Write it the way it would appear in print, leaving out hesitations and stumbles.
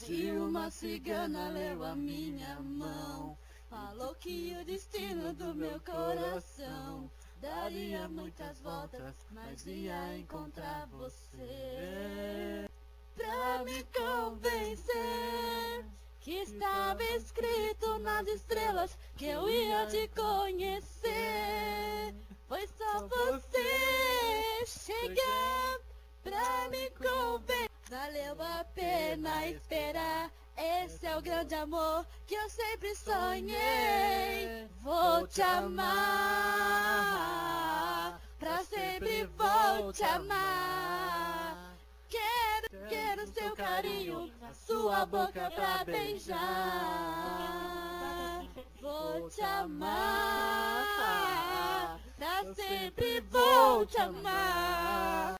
dia uma cigana leu a minha mão, falou que o destino do meu coração daria muitas voltas, mas ia encontrar você. Pra me convencer que estava escrito nas estrelas que eu ia te conhecer. Foi só você chegar pra me convencer. Valeu a pena esperar, esse é o grande amor que eu sempre sonhei. Vou te amar, pra sempre vou te amar. Quero seu carinho, a sua boca pra beijar. Vou te amar, pra sempre vou te amar.